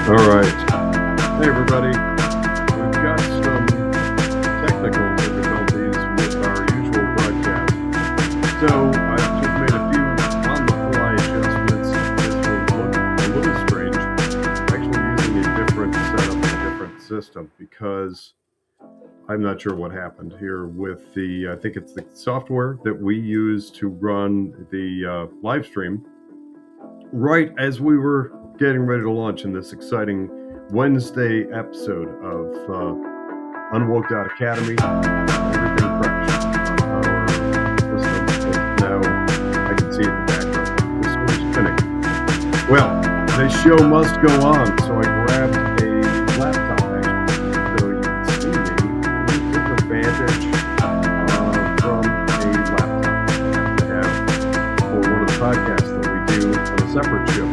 All right. Hey, everybody. We've got some technical difficulties with our usual broadcast. So I've just made a few on-the-fly adjustments. This will look a little strange. Actually using a different setup, a different system, because I'm not sure what happened here with the, I think it's the software that we use to run the live stream. Right as we were getting ready to launch in this exciting Wednesday episode of UnWoke.Academy, everything crashed on our system. Now I can see it in the background. This was spinning. Well, the show must go on, so I grabbed a laptop actually, so you can see me. We took advantage from a laptop that I have for one of the podcasts that we do on a separate show.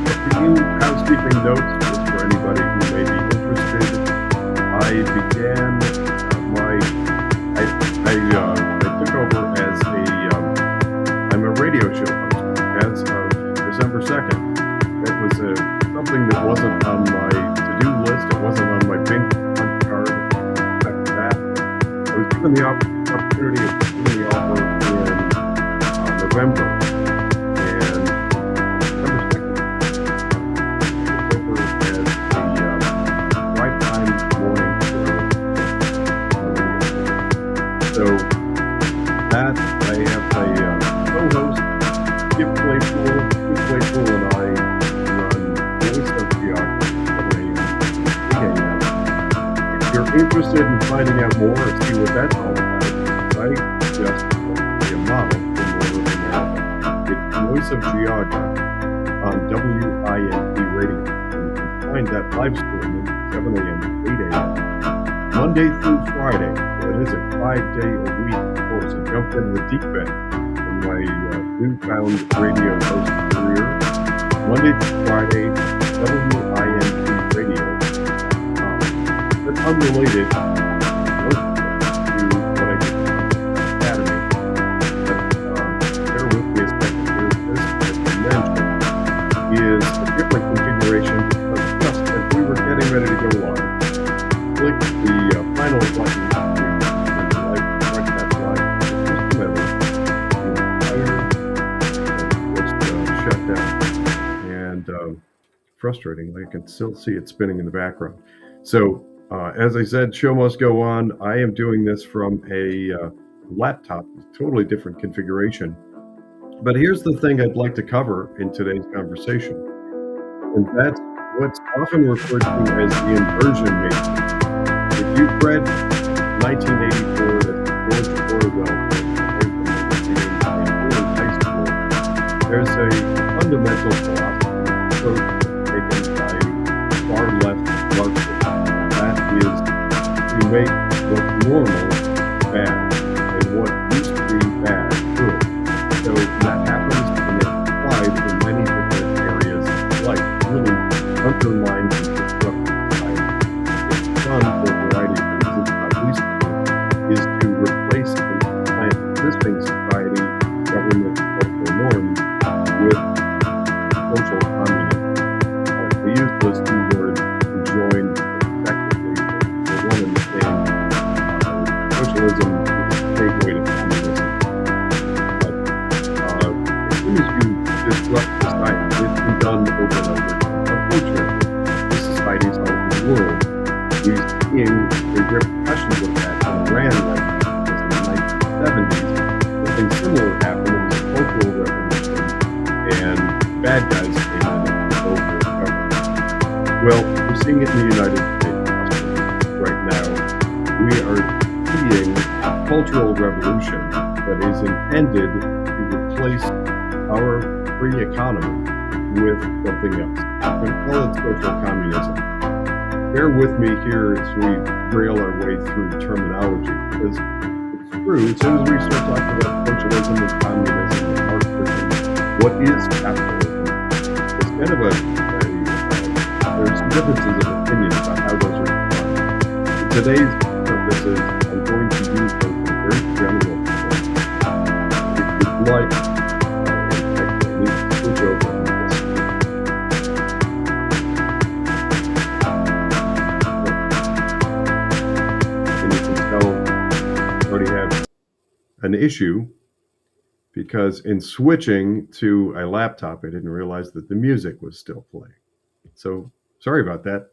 A few housekeeping notes just for anybody who may be interested. I began I took over as I'm a radio show host as of December 2nd. That was something that wasn't on my to-do list. It wasn't on my bingo card. After that, I was given the opportunity of doing the offer in November. So that I have a co-host, Skip Claypool and I run Voice of Geography. If you're interested in finding out more or see what that's all about, I just be a model for more than that. It's Voice of Geography on WINP Radio. And you can find that live stream at 7 a.m. to 8 a.m. Monday through Friday. It is a 5-day-a-week course. I jumped into the deep end in my newfound radio host career. Monday through Friday, WINP Radio. That's unrelated to what I did in Academy. But bear with me a second here. This, as I mentioned, is a different configuration, but just as we were getting ready to go live, click the final button. Frustrating. I can still see it spinning in the background. So, as I said, show must go on. I am doing this from a laptop, totally different configuration. But here's the thing I'd like to cover in today's conversation, and that's what's often referred to as the inversion matrix. If you've read 1984, that's George Orwell, high school, there's a fundamental philosophy taken by far left Marxists. That is to make what's normal bad and what used to be bad good. So that happens and it's applied in many different areas of life. Really undermines and disrupts society. It's done for a variety of reasons, not least of which is to replace an existing society, government, cultural norms with social communism. We use those two words to join effectively. They're one and the same. Socialism is a gateway to communism. But as soon as you disrupt society, it's been done over and over again. Unfortunately, the societies all over the world, we've seen the repercussions of that in Iran right now. Because in the 1970s, something similar happened. It was a cultural revolution, and bad guys came in and took over. Well, we're seeing it in the United States right now. We are seeing a cultural revolution that is intended to replace our free economy with something else. I'm going to call it social communism. Bear with me here as we rail our way through terminology, because it's true. As soon as we start talking about socialism and communism and Marxism, what is capitalism? It's kind of there's differences of opinion about how those are defined. For today's purposes, I'm going to use those in a very general sense. If you'd like, I need to switch over on this. an issue because in switching to a laptop, I didn't realize that the music was still playing. So sorry about that.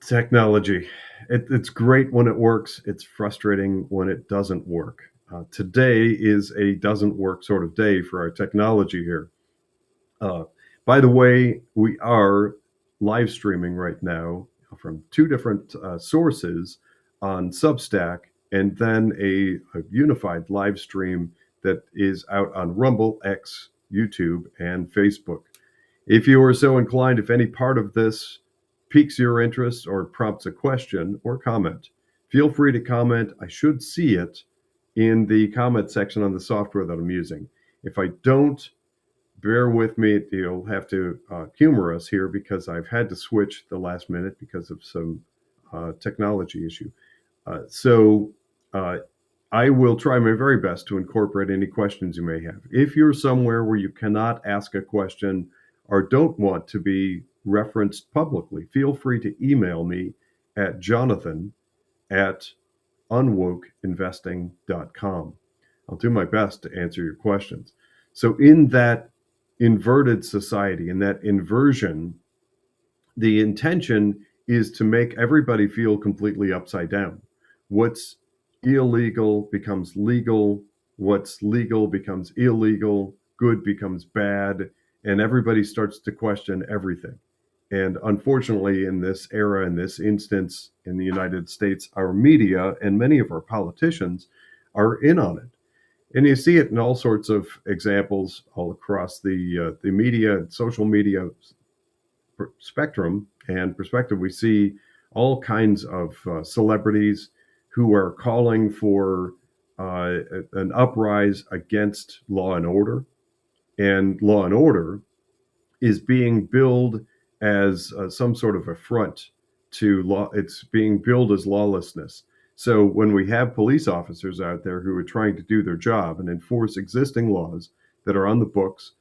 Technology. It's great when it works. It's frustrating when it doesn't work. Today is a doesn't work sort of day for our technology here. Uh, by the way, we are live streaming right now from two different sources on Substack, and then a unified live stream that is out on Rumble, X, YouTube, and Facebook. If you are so inclined, if any part of this piques your interest or prompts a question or comment, feel free to comment. I should see it in the comment section on the software that I'm using. If I don't, bear with me. You'll have to humor us here because I've had to switch the last minute because of some technology issue. So I will try my very best to incorporate any questions you may have. If you're somewhere where you cannot ask a question or don't want to be referenced publicly, feel free to email me at jonathan@unwokeinvesting.com. I'll do my best to answer your questions. So in that inverted society, in that inversion, the intention is to make everybody feel completely upside down. What's illegal becomes legal, what's legal becomes illegal, good becomes bad, and everybody starts to question everything. And unfortunately, in this era, in this instance, in the United States, our media and many of our politicians are in on it. And you see it in all sorts of examples all across the media and social media spectrum and perspective. We see all kinds of celebrities who are calling for an uprise against law and order. And law and order is being billed as some sort of affront to law. It's being billed as lawlessness. So when we have police officers out there who are trying to do their job and enforce existing laws that are on the books,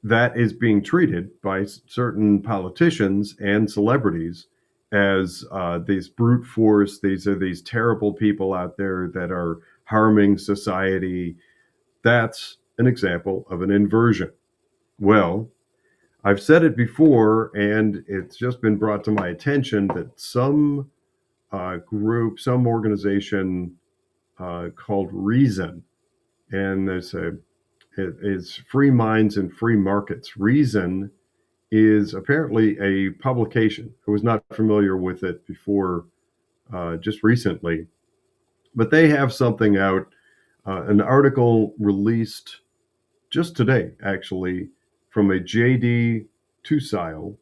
that is being treated by certain politicians and celebrities as these brute force. These are these terrible people out there that are harming society. That's an example of an inversion. Well, I've said it before, and it's just been brought to my attention that some group, some organization called Reason, and it's Free Minds and Free Markets. Reason is apparently a publication. I was not familiar with it before just recently, but they have something out, an article released just today, actually, from a JD Tusile,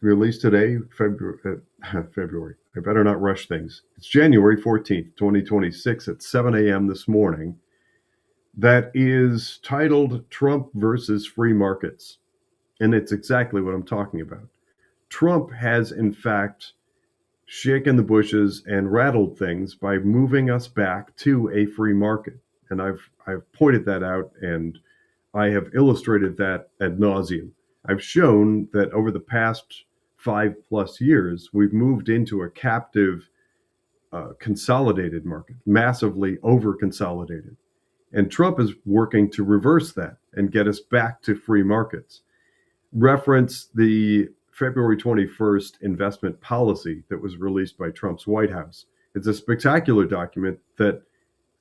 released today, February. I better not rush things. It's January 14th, 2026 at 7 a.m. this morning. That is titled Trump versus Free Markets. And it's exactly what I'm talking about. Trump has, in fact, shaken the bushes and rattled things by moving us back to a free market. And I've pointed that out, and I have illustrated that ad nauseum. I've shown that over the past 5+ years, we've moved into a captive, consolidated market, massively over consolidated. And Trump is working to reverse that and get us back to free markets. Reference the February 21st investment policy that was released by Trump's White House. It's a spectacular document that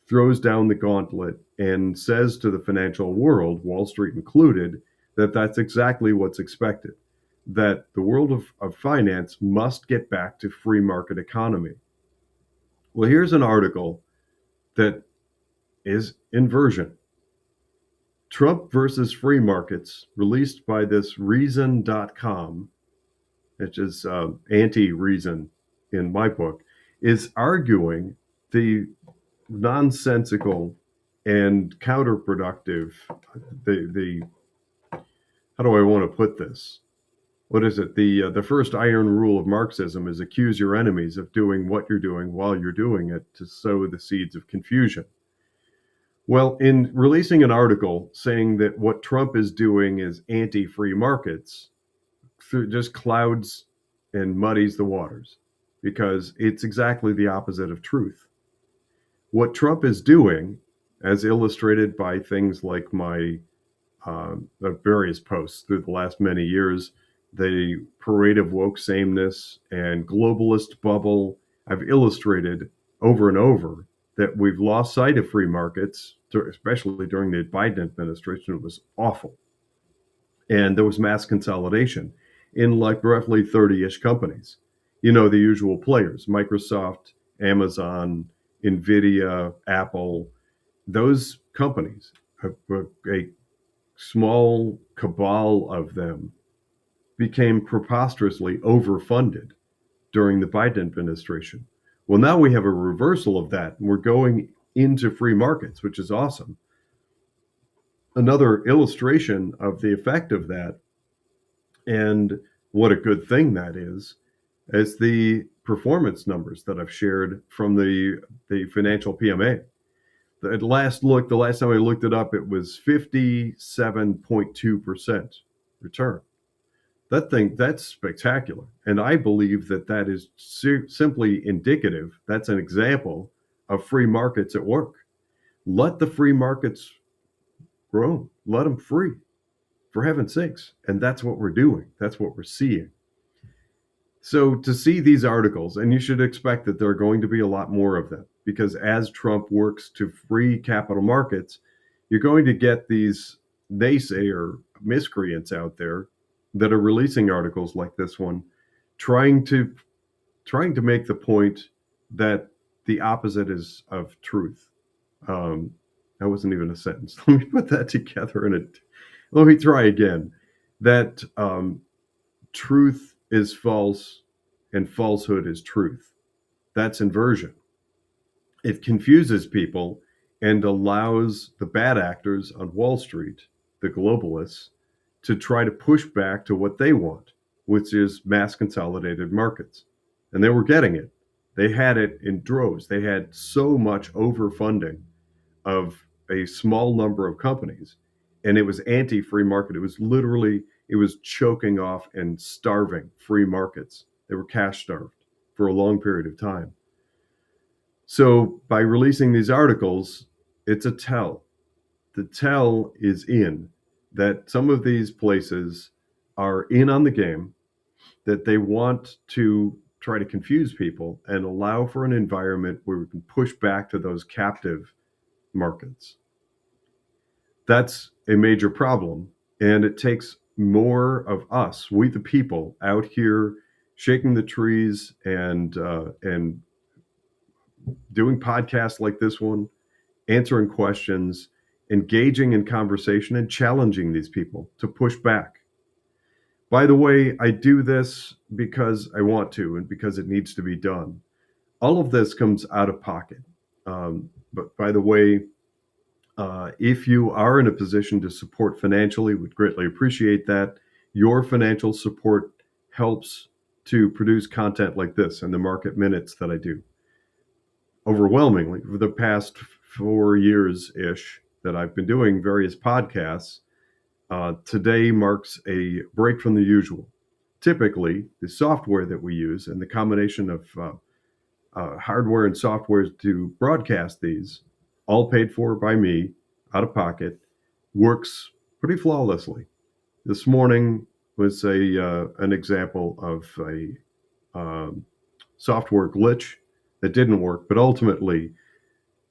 throws down the gauntlet and says to the financial world, Wall Street included, that that's exactly what's expected, that the world of finance must get back to free market economy. Well, here's an article that is inversion. Trump versus free markets, released by this Reason.com, which is anti-reason in my book, is arguing the nonsensical and counterproductive, the how do I want to put this? What is it? The first iron rule of Marxism is accuse your enemies of doing what you're doing while you're doing it to sow the seeds of confusion. Well, in releasing an article saying that what Trump is doing is anti-free markets, just clouds and muddies the waters, because it's exactly the opposite of truth. What Trump is doing, as illustrated by things like my various posts through the last many years, the parade of woke sameness and globalist bubble, I've illustrated over and over that we've lost sight of free markets, especially during the Biden administration. It was awful. And there was mass consolidation in like roughly 30-ish companies. You know, the usual players, Microsoft, Amazon, Nvidia, Apple, those companies, a small cabal of them, became preposterously overfunded during the Biden administration. Well, now we have a reversal of that, and we're going into free markets, which is awesome. Another illustration of the effect of that, and what a good thing that is the performance numbers that I've shared from the financial PMA. The last time I looked it up, it was 57.2% return. That's spectacular. And I believe that is simply indicative. That's an example of free markets at work. Let the free markets grow. Let them free, for heaven's sakes. And that's what we're doing. That's what we're seeing. So to see these articles, and you should expect that there are going to be a lot more of them, because as Trump works to free capital markets, you're going to get these naysayer miscreants out there that are releasing articles like this one, trying to make the point that the opposite is of truth. That wasn't even a sentence. Let me put that together let me try again. That truth is false and falsehood is truth. That's inversion. It confuses people and allows the bad actors on Wall Street, the globalists, to try to push back to what they want, which is mass consolidated markets. And they were getting it. They had it in droves. They had so much overfunding of a small number of companies, and it was anti-free market. It was choking off and starving free markets. They were cash starved for a long period of time. So by releasing these articles, it's a tell. The tell is in that some of these places are in on the game, that they want to try to confuse people and allow for an environment where we can push back to those captive markets. That's a major problem, and it takes more of us, we the people, out here shaking the trees and doing podcasts like this one, answering questions, engaging in conversation, and challenging these people to push back. By the way, I do this because I want to and because it needs to be done. All of this comes out of pocket. But by the way, if you are in a position to support financially, would greatly appreciate that. Your financial support helps to produce content like this and the Market Minutes that I do. Overwhelmingly, for the past 4 years-ish that I've been doing various podcasts, today marks a break from the usual. Typically, the software that we use and the combination of hardware and software to broadcast these, all paid for by me, out of pocket, works pretty flawlessly. This morning was an example of a software glitch that didn't work, but ultimately,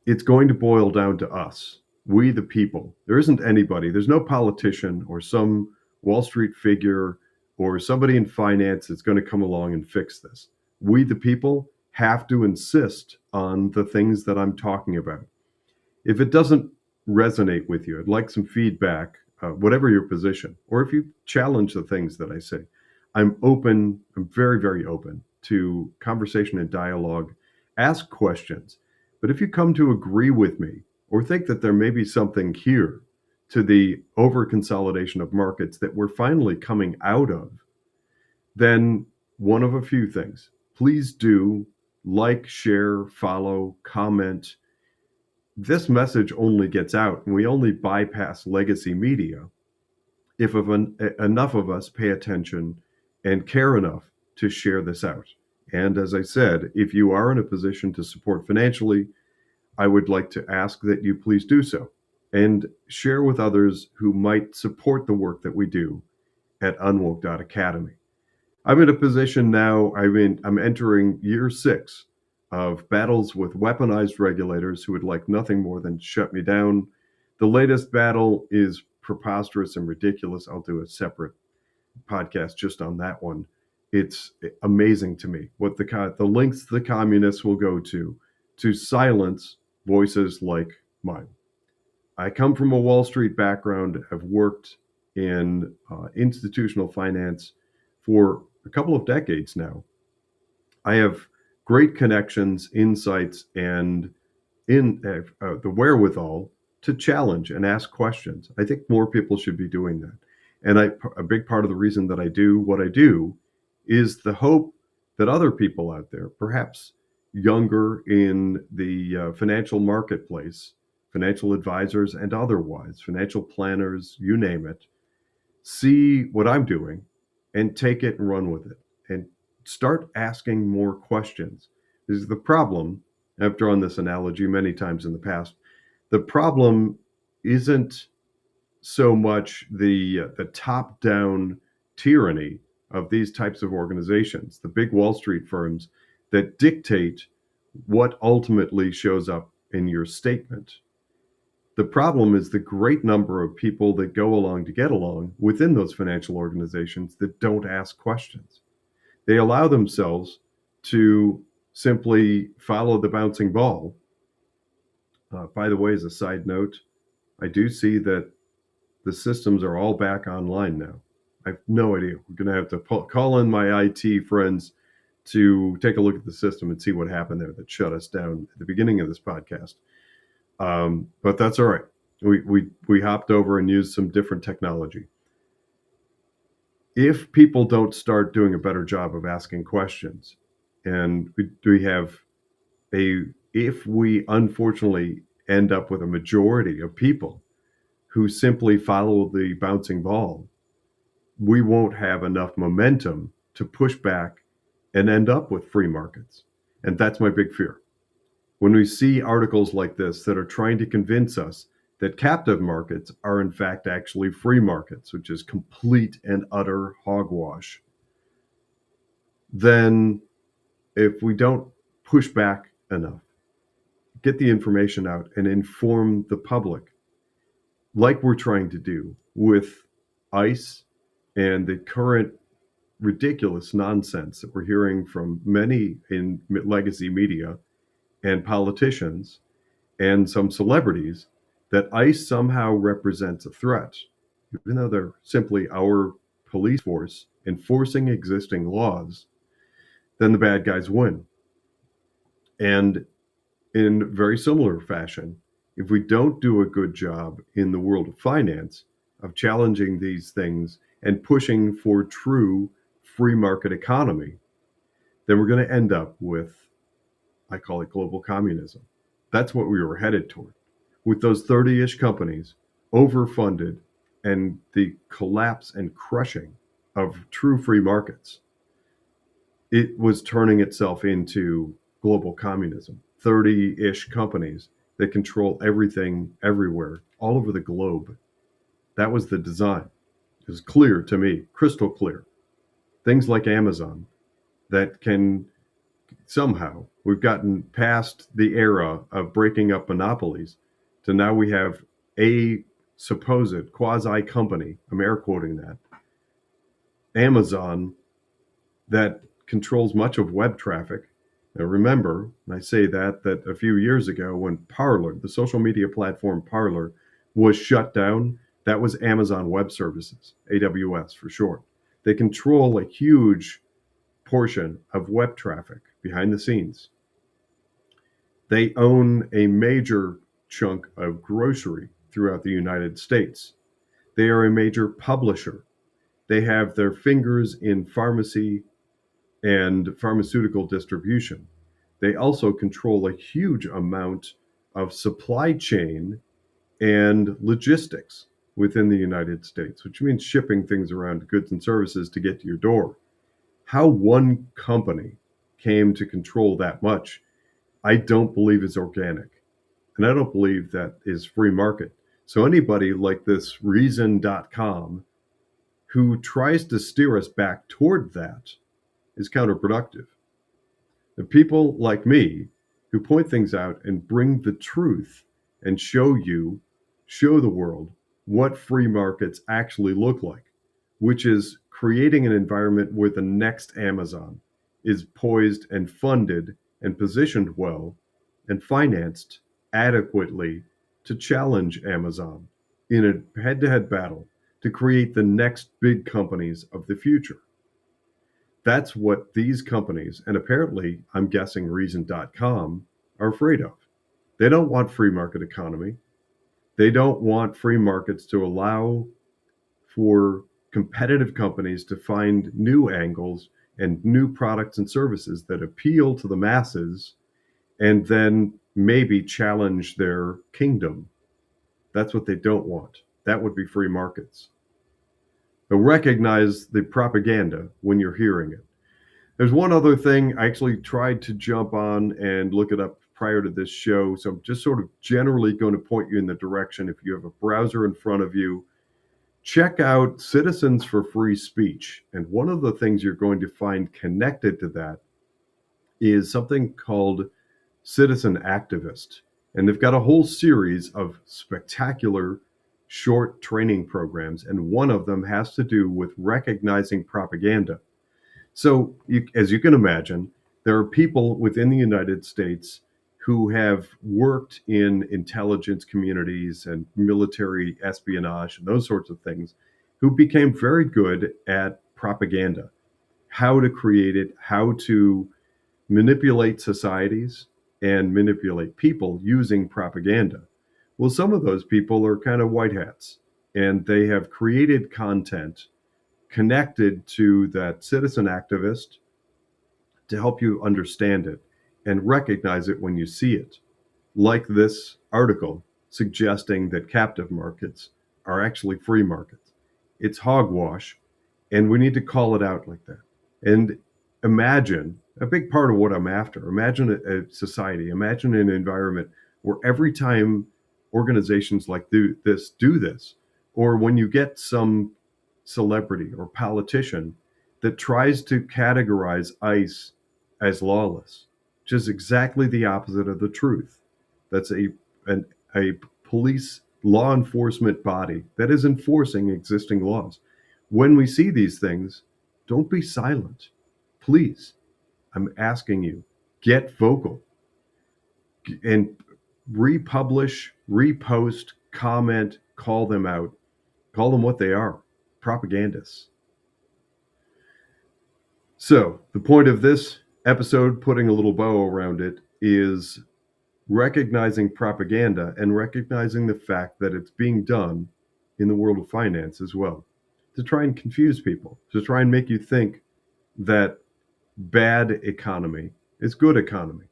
it's going to boil down to us, we the people. There isn't anybody, there's no politician or some Wall Street figure or somebody in finance that's going to come along and fix this. We the people have to insist on the things that I'm talking about. If it doesn't resonate with you, I'd like some feedback, whatever your position, or if you challenge the things that I say. I'm open, I'm very, very open to conversation and dialogue. Ask questions. But if you come to agree with me or think that there may be something here to the over-consolidation of markets that we're finally coming out of, then one of a few things. Please do like, share, follow, comment. This message only gets out, and we only bypass legacy media if enough of us pay attention and care enough to share this out. And as I said, if you are in a position to support financially, I would like to ask that you please do so and share with others who might support the work that we do at UnWoke.Academy. I'm in a position now, I'm entering year 6 of battles with weaponized regulators who would like nothing more than shut me down. The latest battle is preposterous and ridiculous. I'll do a separate podcast just on that one. It's amazing to me what the lengths the communists will go to silence voices like mine. I come from a Wall Street background. I've worked in institutional finance for a couple of decades now. I have great connections, insights, and in the wherewithal to challenge and ask questions. I think more people should be doing that. And a big part of the reason that I do what I do is the hope that other people out there, perhaps younger in the financial marketplace, financial advisors and otherwise, financial planners, you name it, see what I'm doing and take it and run with it and start asking more questions. This is the problem. I've drawn this analogy many times in the past. The problem isn't so much the top-down tyranny of these types of organizations, the big Wall Street firms that dictate what ultimately shows up in your statement. The problem is the great number of people that go along to get along within those financial organizations that don't ask questions. They allow themselves to simply follow the bouncing ball. By the way, as a side note, I do see that the systems are all back online now. I have no idea. We're going to have to call in my IT friends to take a look at the system and see what happened there that shut us down at the beginning of this podcast. But that's all right. We hopped over and used some different technology. If people don't start doing a better job of asking questions, and if we unfortunately end up with a majority of people who simply follow the bouncing ball, we won't have enough momentum to push back and end up with free markets. And that's my big fear. When we see articles like this that are trying to convince us that captive markets are in fact actually free markets, which is complete and utter hogwash, then if we don't push back enough, get the information out and inform the public, like we're trying to do with ICE and the current ridiculous nonsense that we're hearing from many in legacy media and politicians and some celebrities, that ICE somehow represents a threat, even though they're simply our police force enforcing existing laws, then the bad guys win. And in very similar fashion, if we don't do a good job in the world of finance of challenging these things and pushing for true free market economy, then we're going to end up with, I call it global communism. That's what we were headed toward, with those 30-ish companies overfunded and the collapse and crushing of true free markets. It was turning itself into global communism. 30-ish companies that control everything, everywhere, all over the globe. That was the design. It was clear to me, crystal clear. Things like Amazon that can somehow, we've gotten past the era of breaking up monopolies to now we have a supposed quasi company, I'm air quoting that, Amazon, that controls much of web traffic. Now remember, and I say that a few years ago when Parler, the social media platform Parler, was shut down, that was Amazon Web Services, AWS for short. They control a huge portion of web traffic behind the scenes. They own a major chunk of grocery throughout the United States. They are a major publisher. They have their fingers in pharmacy and pharmaceutical distribution. They also control a huge amount of supply chain and logistics within the United States, which means shipping things around, goods and services to get to your door. How one company came to control that much, I don't believe is organic. And I don't believe that is free market. So anybody like this reason.com who tries to steer us back toward that is counterproductive. The people like me who point things out and bring the truth and show the world what free markets actually look like, which is creating an environment where the next Amazon is poised and funded and positioned well and financed adequately to challenge Amazon in a head-to-head battle to create the next big companies of the future. That's what these companies, and apparently, I'm guessing Reason.com, are afraid of. They don't want free market economy. They don't want free markets to allow for competitive companies to find new angles and new products and services that appeal to the masses and then maybe challenge their kingdom. That's what they don't want. That would be free markets. But recognize the propaganda when you're hearing it. There's one other thing I actually tried to jump on and look it up prior to this show. So I'm just sort of generally going to point you in the direction. If you have a browser in front of you, check out Citizens for Free Speech. And one of the things you're going to find connected to that is something called Citizen Activist. And they've got a whole series of spectacular short training programs. And one of them has to do with recognizing propaganda. So, as you can imagine, there are people within the United States who have worked in intelligence communities and military espionage and those sorts of things, who became very good at propaganda, how to create it, how to manipulate societies and manipulate people using propaganda. Well, some of those people are kind of white hats, and they have created content connected to that citizen activist to help you understand it and recognize it when you see it. Like this article suggesting that captive markets are actually free markets. It's hogwash, and we need to call it out like that. And imagine a big part of what I'm after. Imagine a society, imagine an environment where every time organizations like do this, or when you get some celebrity or politician that tries to categorize ICE as lawless, which is exactly the opposite of the truth. That's a police law enforcement body that is enforcing existing laws. When we see these things, don't be silent. Please, I'm asking you, get vocal and republish, repost, comment, call them out, call them what they are, propagandists. So the point of this episode, putting a little bow around it, is recognizing propaganda and recognizing the fact that it's being done in the world of finance as well, to try and confuse people, to try and make you think that bad economy is good economy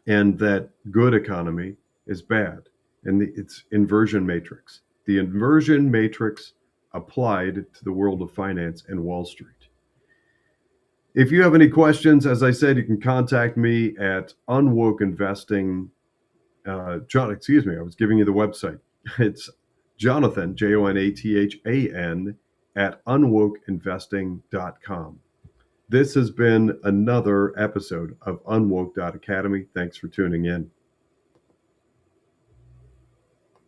and that good economy is bad. And it's inversion matrix. The inversion matrix applied to the world of finance and Wall Street. If you have any questions, as I said, you can contact me at UnWoke.Investing. John, excuse me, I was giving you the website. It's Jonathan, Jonathan, at UnWoke.Investing.com. This has been another episode of UnWoke.Academy. Thanks for tuning in.